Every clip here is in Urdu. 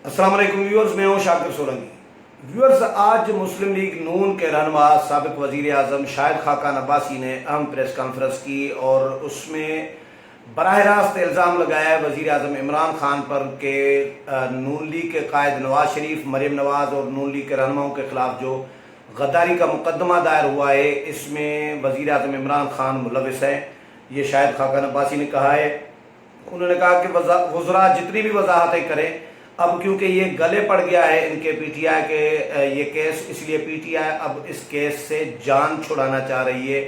السلام علیکم ویورز، میں ہوں شاکر سولنگی۔ ویورز، آج مسلم لیگ نون کے رہنما سابق وزیر اعظم شاہد خاقان عباسی نے اہم پریس کانفرنس کی اور اس میں براہ راست الزام لگایا ہے وزیر اعظم عمران خان پر کہ نون لیگ کے قائد نواز شریف، مریم نواز اور نون لیگ کے رہنماؤں کے خلاف جو غداری کا مقدمہ دائر ہوا ہے، اس میں وزیر اعظم عمران خان ملوث ہے۔ یہ شاہد خاقان عباسی نے کہا ہے۔ انہوں نے کہا کہ وزراء جتنی بھی وضاحتیں کریں، اب کیونکہ یہ گلے پڑ گیا ہے ان کے پی ٹی آئی کے یہ کیس، اس لیے پی ٹی آئی اب اس کیس سے جان چھڑانا چاہ رہی ہے۔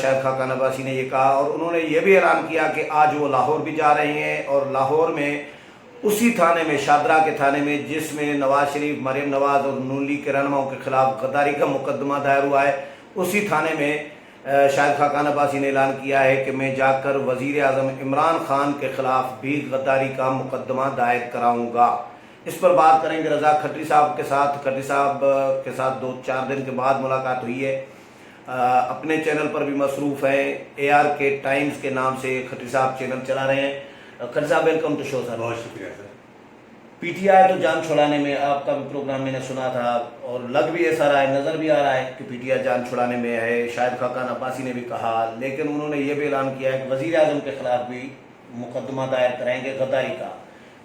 شاہد خاقان عباسی نے یہ کہا، اور انہوں نے یہ بھی اعلان کیا کہ آج وہ لاہور بھی جا رہے ہیں، اور لاہور میں اسی تھانے میں، شادرہ کے تھانے میں جس میں نواز شریف، مریم نواز اور نون لیگ کے رہنماؤں کے خلاف غداری کا مقدمہ دائر ہوا ہے، اسی تھانے میں شاہد خاقان عباسی نے اعلان کیا ہے کہ میں جا کر وزیر اعظم عمران خان کے خلاف بھی غداری کا مقدمہ دائر کراؤں گا۔ اس پر بات کریں گے رضا کھٹری صاحب کے ساتھ۔ کھٹری صاحب کے ساتھ 2-4 دن کے بعد ملاقات ہوئی ہے۔ اپنے چینل پر بھی مصروف ہیں، اے آر کے ٹائمز کے نام سے کھٹری صاحب چینل چلا رہے ہیں۔ کھٹری صاحب، ویلکم ٹو شو سر۔ بہت شکریہ سر۔ پی ٹی آئی تو جان چھڑانے میں، آپ کا بھی پروگرام میں نے سنا تھا اور لگ بھی ایسا رہا ہے، نظر بھی آ رہا ہے کہ پی ٹی آئی جان چھڑانے میں ہے۔ شاہد خاقان عباسی نے بھی کہا، لیکن انہوں نے یہ بھی اعلان کیا ہے کہ وزیر اعظم کے خلاف بھی مقدمہ دائر کریں گے غداری کا،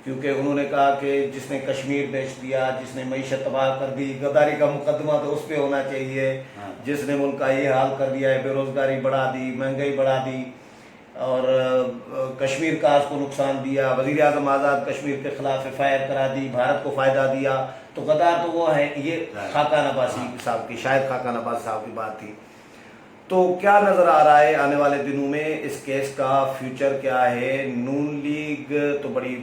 کیونکہ انہوں نے کہا کہ جس نے کشمیر بیچ دیا، جس نے معیشت تباہ کر دی، غداری کا مقدمہ تو اس پہ ہونا چاہیے۔ جس نے ملک کا یہ حال کر دیا ہے، بے روزگاری بڑھا دی، مہنگائی بڑھا دی اور کشمیر کا اس کو نقصان دیا، وزیر اعظم آزاد کشمیر کے خلاف ایف آئی آر کرا دی، بھارت کو فائدہ دیا، تو غدار تو وہ ہے۔ یہ خاقان عباسی صاحب کی، شاہد خاقان عباسی صاحب کی بات تھی۔ تو کیا نظر آ رہا ہے آنے والے دنوں میں اس کیس کا فیوچر کیا ہے؟ نون لیگ تو بڑی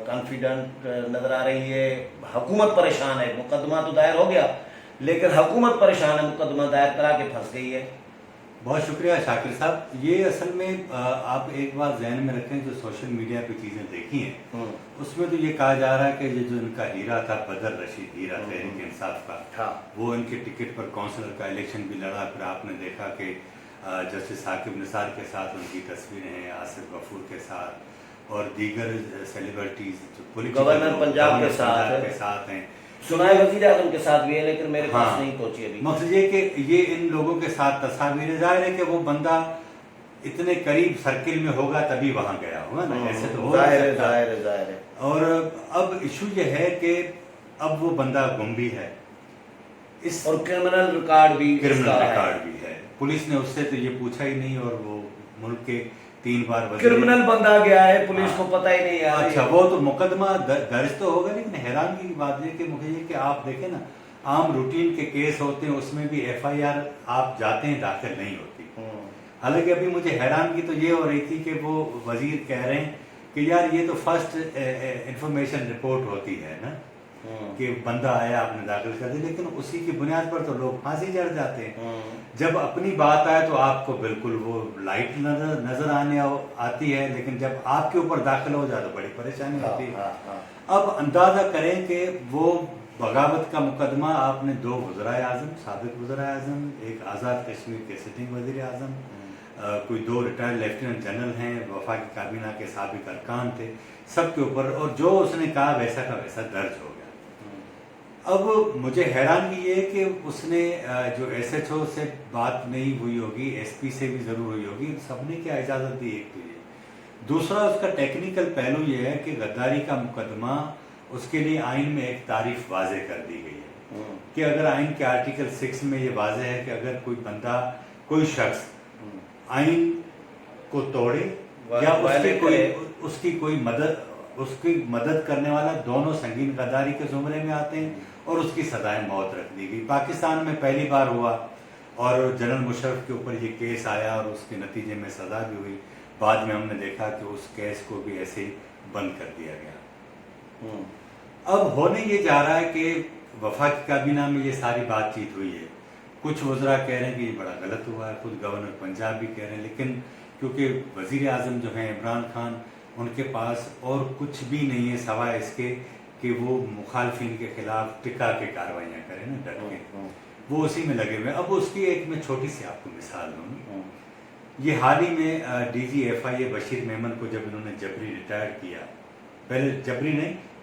کانفیڈنٹ نظر آ رہی ہے، حکومت پریشان ہے، مقدمہ تو دائر ہو گیا لیکن حکومت پریشان ہے، مقدمہ دائر کرا کے پھنس گئی ہے۔ بہت شکریہ شاکر صاحب۔ یہ اصل میں آپ ایک بات ذہن میں رکھیں، جو سوشل میڈیا پہ چیزیں دیکھی ہیں اس میں تو یہ کہا جا رہا ہے کہ یہ جو ان کا ہیرا تھا، بدر رشید ہیرا تحریک انصاف کا، وہ ان کے ٹکٹ پر کونسلر کا الیکشن بھی لڑا۔ پھر آپ نے دیکھا کہ جسٹس ثاقب نثار کے ساتھ ان کی تصویریں ہیں، آصف غفور کے ساتھ اور دیگر سیلیبریٹیز جو گورنر پنجاب کے ساتھ ہیں، سنائے وزیر اعظم کے ساتھ بھی ہے، لیکن میرے پاس نہیں پہنچی ابھی۔ مقصد یہ کہ یہ ان لوگوں کے ساتھ تصاویر، ظاہر ہے کہ وہ بندہ اتنے قریب سرکل میں ہوگا تبھی وہاں گیا ہوگا نا، ایسے تو ہو ظاہر ہے۔ اور اب ایشو یہ ہے کہ اب وہ بندہ گم بھی ہے، اس اور کرمنل ریکارڈ بھی ہے۔ پولیس نے اس سے تو یہ پوچھا ہی نہیں، اور وہ ملک کے 3 بار کرمنل بندہ گیا ہے، پولیس کو پتہ ہی نہیں ہے۔ اچھا، وہ تو مقدمہ درج تو ہوگا، لیکن حیرانگی کی بات یہ کہ مجھے یہ کہ آپ دیکھیں نا، عام روٹین کے کیس ہوتے ہیں، اس میں بھی ایف آئی آر آپ جاتے ہیں داخل نہیں ہوتی۔ حالانکہ ابھی مجھے حیرانگی تو یہ ہو رہی تھی کہ وہ وزیر کہہ رہے ہیں کہ یار یہ تو فرسٹ انفارمیشن رپورٹ ہوتی ہے نا، کہ بندہ آیا آپ نے داخل کر دیا، لیکن اسی کی بنیاد پر تو لوگ پھانسی چڑھ جاتے ہیں۔ جب اپنی بات آئے تو آپ کو بالکل وہ لائٹ نظر آنے آتی ہے، لیکن جب آپ کے اوپر داخل ہو جائے تو بڑی پریشانی ہوتی ہے۔ اب اندازہ کریں کہ وہ بغاوت کا مقدمہ آپ نے 2 وزراء اعظم، سابق وزراء اعظم، ایک آزاد کشمیر کے سٹنگ وزیر اعظم، کوئی 2 ریٹائرڈ لیفٹیننٹ جنرل ہیں، وفاقی کابینہ کے سابق ارکان تھے، سب کے اوپر، اور جو اس نے کہا ویسا کا ویسا درج ہو گیا۔ اب مجھے حیرانگی یہ کہ اس نے جو ایس ایچ او سے بات نہیں ہوئی ہوگی، ایس پی سے بھی ضرور ہوئی ہوگی، سب نے کیا اجازت دی؟ ایک تو یہ، دوسرا اس کا ٹیکنیکل پہلو یہ ہے کہ غداری کا مقدمہ، اس کے لیے آئین میں ایک تعریف واضح کر دی گئی ہے کہ اگر آئین کے آرٹیکل 6 میں یہ واضح ہے کہ اگر کوئی بندہ، کوئی شخص آئین کو توڑے یا اس کی مدد کرنے والا، دونوں سنگین غداری کے زمرے میں آتے ہیں، اور اس کی سزائے موت رکھ دی گئی۔ پاکستان میں پہلی بار ہوا، اور جنرل مشرف کے اوپر یہ کیس آیا اور اس کے نتیجے میں سزا بھی ہوئی۔ بعد میں ہم نے دیکھا کہ اس کیس کو بھی ایسے ہی بند کر دیا گیا۔ اب ہونے یہ جا رہا ہے کہ وفاقی کابینہ میں یہ ساری بات چیت ہوئی ہے، کچھ وزراء کہہ رہے ہیں کہ یہ بڑا غلط ہوا ہے، خود گورنر پنجاب بھی کہہ رہے ہیں، لیکن کیونکہ وزیر اعظم جو ہیں عمران خان، ان کے پاس اور کچھ بھی نہیں ہے سوائے اس کے کہ وہ مخالفین کے خلاف ٹکا کے کاروائیاں کریں نا، ڈٹ کے، وہ اسی میں لگے ہوئے۔ اب اس کی ایک میں چھوٹی سی آپ کو مثال دوں۔ یہ حال ہی میں ڈی جی ایف آئی اے بشیر میمن کو جب انہوں نے جبری ریٹائر کیا، پہلے جبری نہیں،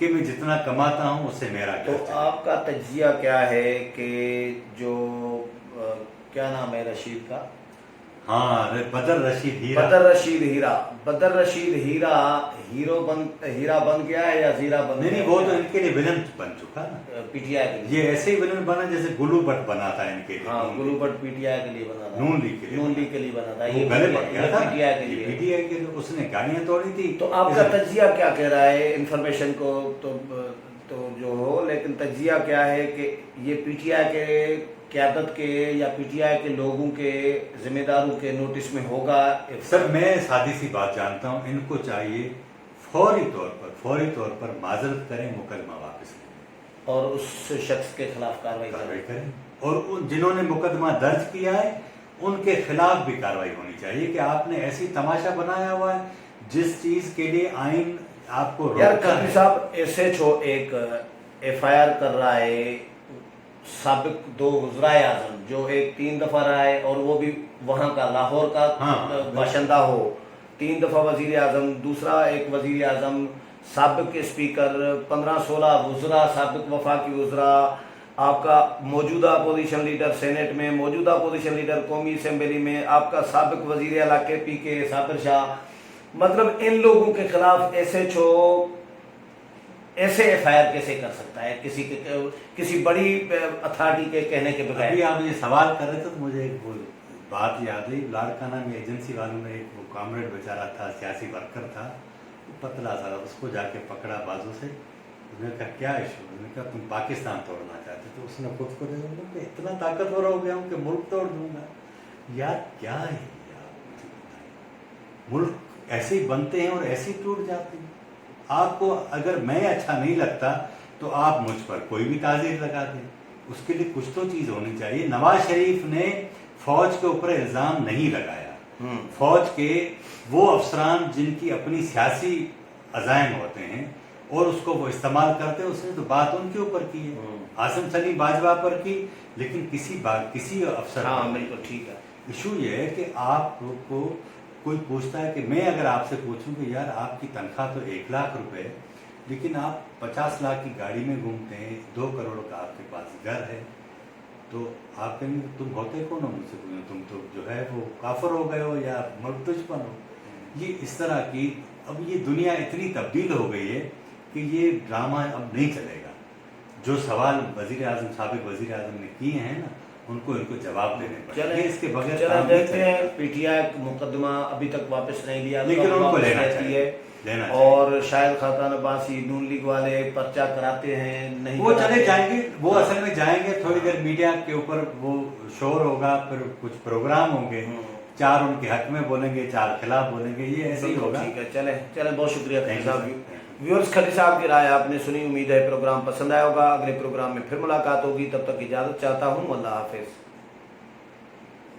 کہ میں جتنا کماتا ہوں اس سے میرا تو گھر چلے۔ آپ کا تجزیہ کیا ہے کہ جو کیا نام ہے رشید کا؟ ہاں، بدر رشید ہیرا۔ بدر رشید ہیرا ہیرا بن گیا ہے یا زیرا بن گیا؟ نہیں، وہ تو ان کے لیے ولن بن چکا نا، پی ٹی آئی کے لیے۔ یہ ایسے ہی ولن بنا جیسے گلو بٹ بنا تھا ان کے لیے۔ ہاں، گلو بٹ پی ٹی آئی کے لیے بنا تھا، نون لیگ کے لیے، نون لیگ کے لیے بنا تھا، وہ گلے پڑ گیا تھا پی ٹی آئی کے لیے۔ پی ٹی آئی کے لیے اس نے گاڑیاں توڑی تھی۔ تو آپ کا تجزیہ کیا کہہ رہا ہے انفارمیشن کو تو جو ہو، لیکن تجزیہ کیا ہے کہ یہ پی ٹی آئی کے قیادت کے یا پی ٹی آئی کے لوگوں کے ذمہ داروں کے نوٹس میں ہوگا؟ سر میں سادی سی بات جانتا ہوں، ان کو چاہیے فوری طور پر معذرت کریں، مقدمہ واپس لیں اور اس شخص کے خلاف کارروائی کریں، اور جنہوں نے مقدمہ درج کیا ہے ان کے خلاف بھی کارروائی ہونی چاہیے کہ آپ نے ایسی تماشا بنایا ہوا ہے جس چیز کے لیے آئین آپ کو یار روکتا قاضی ہے۔ صاحب ایس ایچ او ایک ایف آئی آر کر رہا ہے سابق 2 وزرائے اعظم جو ایک 3 دفعہ رہا ہے اور وہ بھی وہاں کا لاہور کا باشندہ ہو، 3 دفعہ وزیر اعظم، دوسرا ایک وزیر اعظم، سابق اسپیکر، 15-16 وزراء، سابق وفاقی وزراء، آپ کا موجودہ اپوزیشن لیڈر سینٹ میں، موجودہ اپوزیشن لیڈر قومی اسمبلی میں، آپ کا سابق وزیر اعلیٰ کے پی کے صابر شاہ، مطلب ان لوگوں کے خلاف ایس ایچ او ایسے ایف آئی آر کیسے کر سکتا ہے کسی بڑی اتھارٹی کے کہنے کے بغیر؟ ابھی آپ یہ سوال کر رہے تھے تو مجھے ایک وہ بات یاد آئی، لاڑکانہ میں ایجنسی والوں نے ایک وہ کامریڈ بیچارہ تھا، سیاسی ورکر تھا، پتلا سا، اس کو جا کے پکڑا بازو سے، اس نے کہا کیا ایشو؟ اس نے کہا تم پاکستان توڑنا چاہتے، تو اس نے خود کو دیکھا کہ اتنا طاقتور ہو گیا ہوں کہ ملک توڑ دوں گا۔ یار کیا ہے یار، مجھے بتائیں، ملک ایسے ہی بنتے ہیں اور ایسے ہی ٹوٹ جاتے ہیں۔ آپ کو اگر میں اچھا نہیں لگتا تو آپ مجھ پر کوئی بھی تعزیر لگا دیں، اس کے لیے کچھ تو چیز ہونی چاہیے۔ نواز شریف نے فوج کے اوپر الزام نہیں لگایا، فوج کے وہ افسران جن کی اپنی سیاسی عزائم ہوتے ہیں اور اس کو وہ استعمال کرتے ہیں، اس نے تو بات ان کے اوپر کی ہے، عاصم سلیم باجوہ پر کی، لیکن کسی افسر ہاں بالکل ٹھیک ہے۔ ایشو یہ ہے کہ آپ کو کوئی پوچھتا ہے کہ میں اگر آپ سے پوچھوں کہ یار آپ کی تنخواہ تو 1 لاکھ روپے، لیکن آپ 50 لاکھ کی گاڑی میں گھومتے ہیں، 2 کروڑ کا آپ کے پاس گھر ہے، تو آپ کہیں گے تم ہوتے کون ہو؟ مجھ سے پوچھیں تم تو جو ہے وہ کافر ہو گئے ہو یا ملک دشمن ہو۔ یہ اس طرح کی اب یہ دنیا اتنی تبدیل ہو گئی ہے کہ یہ ڈرامہ اب نہیں چلے گا۔ جو سوال وزیر اعظم، سابق وزیر اعظم نے کیے ہیں نا، ان کو جواب دینے پڑیں گے، اس کے بغیر چلیں کام نہیں دیکھتے ہیں۔ چلے گا۔ پی ٹی آئی مقدمہ ابھی تک واپس نہیں لیا، لیکن ان کو واپس لینا رہتی ہے، چاہیے، اور شاید خاقان عباسی نون لیگ والے پرچہ کراتے ہیں نہیں، وہ چلے جائیں گے، وہ اصل میں جائیں گے، تھوڑی دیر میڈیا کے اوپر وہ شور ہوگا، پھر کچھ پروگرام ہوں گے، 4 ان کے حق میں بولیں گے، 4 خلاف بولیں گے، یہ ایسے ہی ہوگا۔ ٹھیک ہے، چلیں بہت شکریہ خلیل صاحب۔ ویورز، خلیل صاحب کی رائے آپ نے سنی، امید ہے پروگرام پسند آیا ہوگا، اگلے پروگرام میں پھر ملاقات ہوگی، تب تک اجازت چاہتا ہوں، اللہ حافظ۔